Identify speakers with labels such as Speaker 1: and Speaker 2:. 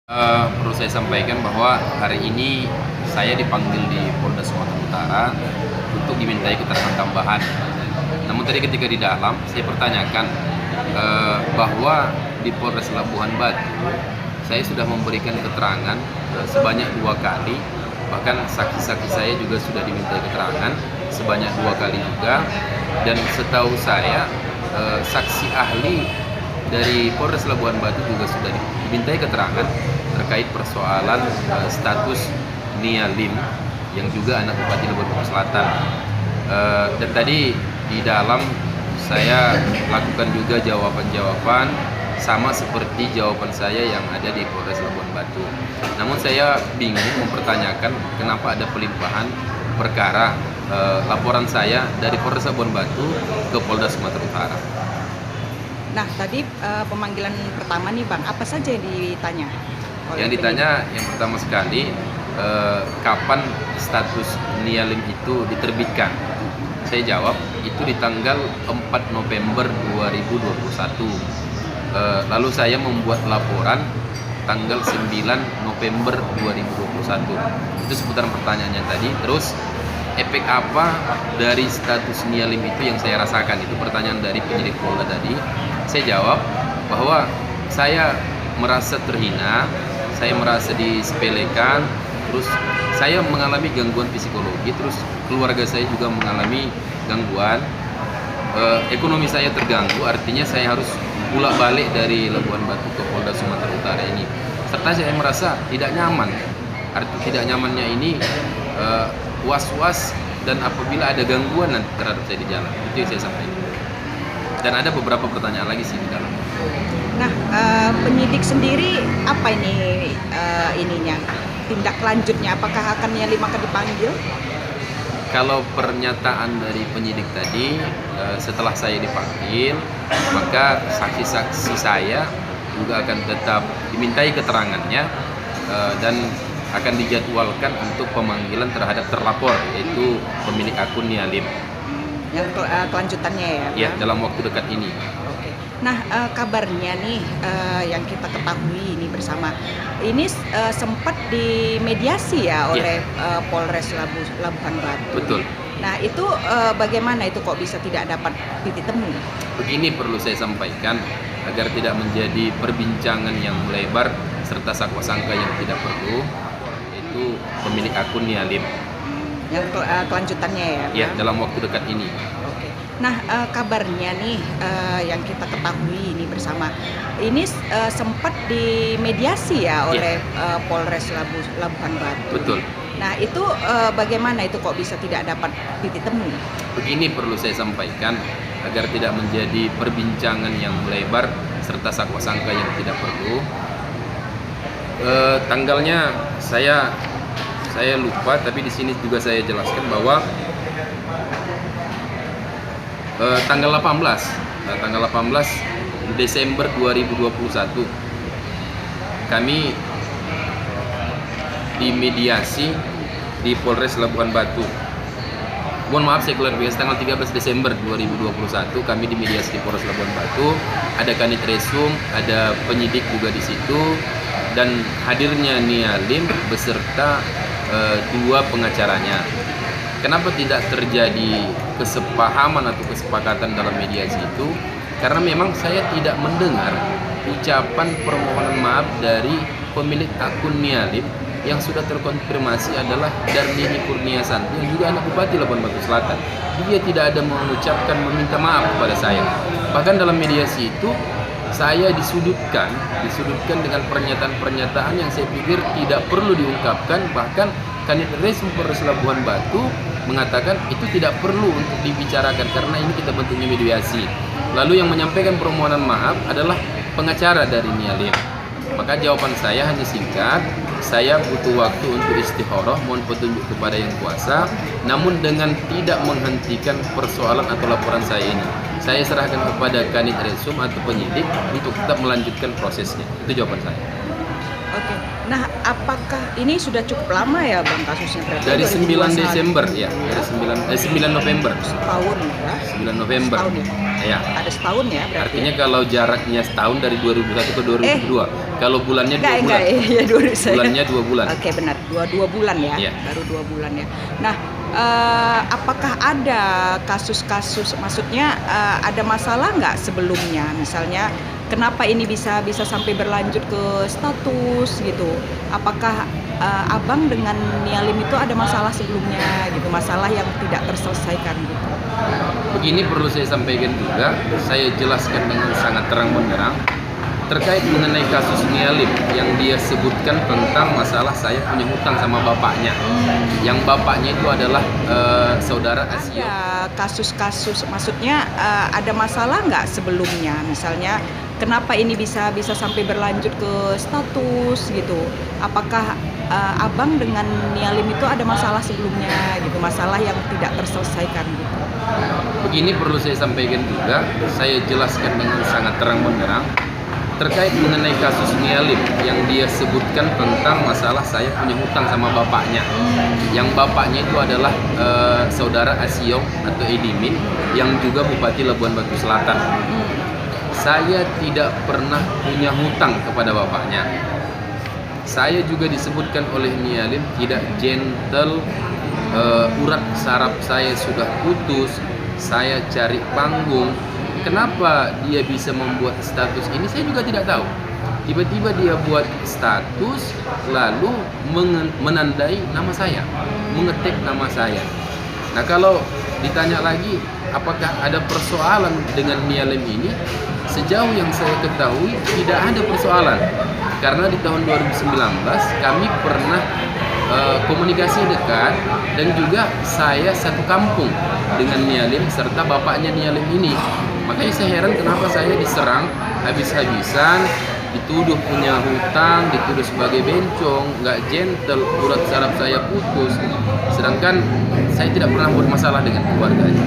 Speaker 1: Perlu saya sampaikan bahwa hari ini saya dipanggil di Polda Sumatera Utara untuk dimintai keterangan tambahan. Namun tadi ketika di dalam saya pertanyakan bahwa di Polres Labuhan Batu saya sudah memberikan keterangan sebanyak 2 kali, bahkan saksi-saksi saya juga sudah dimintai keterangan sebanyak 2 kali juga, dan setahu saya saksi ahli dari Polres Labuhan Batu juga sudah dimintai keterangan terkait persoalan status Nia Lim yang juga anak Bupati Labuhan Batu Selatan. Dan tadi di dalam saya lakukan juga jawaban-jawaban sama seperti jawaban saya yang ada di Polres Labuhan Batu. Namun saya bingung mempertanyakan kenapa ada pelimpahan perkara laporan saya dari Polres Labuhan Batu ke Polda Sumatera Utara.
Speaker 2: Nah, tadi pemanggilan pertama nih Bang, apa saja yang ditanya?
Speaker 1: Yang ditanya yang pertama sekali, kapan status Nia Lim itu diterbitkan? Saya jawab, itu di tanggal 4 November 2021. Lalu saya membuat laporan tanggal 9 November 2021. Itu seputaran pertanyaannya tadi. Terus, efek apa dari status Nia Lim itu yang saya rasakan? Itu pertanyaan dari penyidik Polda tadi. Saya jawab bahwa saya merasa terhina, saya merasa disepelekan, terus saya mengalami gangguan psikologi, terus keluarga saya juga mengalami gangguan, ekonomi saya terganggu, artinya saya harus pulak balik dari Labuhan Batu ke Polda Sumatera Utara ini. Serta saya merasa tidak nyaman. Arti tidak nyamannya ini was-was dan apabila ada gangguan nanti terhadap saya di jalan. Itu yang saya sampaikan. Dan ada beberapa pertanyaan lagi sih di dalam.
Speaker 2: Nah, penyidik sendiri apa ini ininya? Tindak lanjutnya apakah akan Nia Lim akan dipanggil?
Speaker 1: Kalau pernyataan dari penyidik tadi, setelah saya dipanggil, maka saksi-saksi saya juga akan tetap dimintai keterangannya dan akan dijadwalkan untuk pemanggilan terhadap terlapor, yaitu pemilik akun Nia Lim.
Speaker 2: Yang kelanjutannya ya?
Speaker 1: Ya, dalam waktu dekat ini.
Speaker 2: Oke. Nah, kabarnya nih yang kita ketahui ini bersama, ini sempat dimediasi ya oleh Polres Labuhan Batu.
Speaker 1: Betul.
Speaker 2: Nah, itu bagaimana itu kok bisa tidak dapat titik temu?
Speaker 1: Begini perlu saya sampaikan agar tidak menjadi perbincangan yang melebar serta sakwa-sangka yang tidak perlu, yaitu pemilik akun Nia Lim.
Speaker 2: Yang kelanjutannya ya?
Speaker 1: Ya, dalam waktu dekat ini.
Speaker 2: Oke. Nah, kabarnya nih yang kita ketahui ini bersama, ini sempat dimediasi ya oleh Polres Labuhan Batu.
Speaker 1: Betul.
Speaker 2: Nah, itu bagaimana itu kok bisa tidak dapat titik temu?
Speaker 1: Begini perlu saya sampaikan agar tidak menjadi perbincangan yang melebar serta sakwa-sangka yang tidak perlu. Tanggalnya saya lupa, tapi di sini juga saya jelaskan bahwa tanggal 18 Desember 2021 kami dimediasi di Polres Labuhan Batu. Mohon maaf saya klarifikasi, tanggal 13 Desember 2021 kami dimediasi di Polres Labuhan Batu. Ada Kanit Resum, ada penyidik juga di situ, dan hadirnya Nia Lim beserta 2 pengacaranya. Kenapa tidak terjadi kesepahaman atau kesepakatan dalam mediasi itu? Karena memang saya tidak mendengar ucapan permohonan maaf dari pemilik akun Nia Lim yang sudah terkonfirmasi adalah Darlini Kurniasanti yang juga anak Bupati Labuhan Batu Selatan. Dia tidak ada mengucapkan meminta maaf kepada saya. Bahkan dalam mediasi itu saya disudutkan dengan pernyataan-pernyataan yang saya pikir tidak perlu diungkapkan. Bahkan Kanit Resum Polres Labuhan Batu mengatakan itu tidak perlu untuk dibicarakan karena ini kita bentuknya mediasi. Lalu yang menyampaikan permohonan maaf adalah pengacara dari Nia Lim. Maka jawaban saya hanya singkat, saya butuh waktu untuk istikharah, mohon petunjuk kepada Yang Kuasa, namun dengan tidak menghentikan persoalan atau laporan saya ini. Saya serahkan kepada Kanit Resum atau penyidik untuk tetap melanjutkan prosesnya. Itu jawaban saya.
Speaker 2: Oke. Nah, apakah ini sudah cukup lama ya Bang kasusnya berarti?
Speaker 1: Dari 9
Speaker 2: 2021?
Speaker 1: Desember ya, dari 9 November.
Speaker 2: Setahun ya?
Speaker 1: 9 November.
Speaker 2: Setahun ya?
Speaker 1: Ya.
Speaker 2: Ada setahun ya berarti?
Speaker 1: Artinya kalau jaraknya setahun dari 2001 ke 2002. Kalau bulannya 2
Speaker 2: Enggak,
Speaker 1: bulan.
Speaker 2: ya dulu saya.
Speaker 1: Bulannya 2 bulan.
Speaker 2: Oke, benar. Dua bulan ya.
Speaker 1: Iya.
Speaker 2: Baru 2 bulan ya. Nah, apakah ada kasus-kasus, maksudnya ada masalah nggak sebelumnya? Misalnya, kenapa ini bisa sampai berlanjut ke status gitu? Apakah abang dengan Nialim itu ada masalah sebelumnya gitu? Masalah yang tidak terselesaikan gitu?
Speaker 1: Begini perlu saya sampaikan juga, saya jelaskan dengan sangat terang benderang terkait mengenai kasus Nialim yang dia sebutkan tentang masalah saya punya hutang sama bapaknya. Yang bapaknya itu adalah saudara Asio.
Speaker 2: Ada kasus-kasus, maksudnya ada masalah nggak sebelumnya? Misalnya, kenapa ini bisa sampai berlanjut ke status gitu? Apakah abang dengan Nialim itu ada masalah sebelumnya gitu? Masalah yang tidak terselesaikan gitu?
Speaker 1: Begini perlu saya sampaikan juga, saya jelaskan dengan sangat terang benderang terkait mengenai kasus Nialim yang dia sebutkan tentang masalah saya punya hutang sama bapaknya. Yang bapaknya itu adalah saudara Asio atau Edimin yang juga Bupati Labuan Batu Selatan. Saya tidak pernah punya hutang kepada bapaknya. Saya juga disebutkan oleh Nialim tidak gentle, urat saraf saya sudah putus, saya cari panggung. Kenapa dia bisa membuat status ini saya juga tidak tahu. Tiba-tiba dia buat status lalu menandai nama saya, mengetik nama saya. Nah, kalau ditanya lagi apakah ada persoalan dengan Nialim ini, sejauh yang saya ketahui tidak ada persoalan. Karena di tahun 2019 kami pernah komunikasi dekat dan juga saya satu kampung dengan Nialim serta bapaknya Nialim ini. Makanya saya heran kenapa saya diserang habis-habisan, dituduh punya hutang, dituduh sebagai bencong, nggak gentle, urat saraf saya putus. Sedangkan saya tidak pernah bermasalah dengan keluarganya.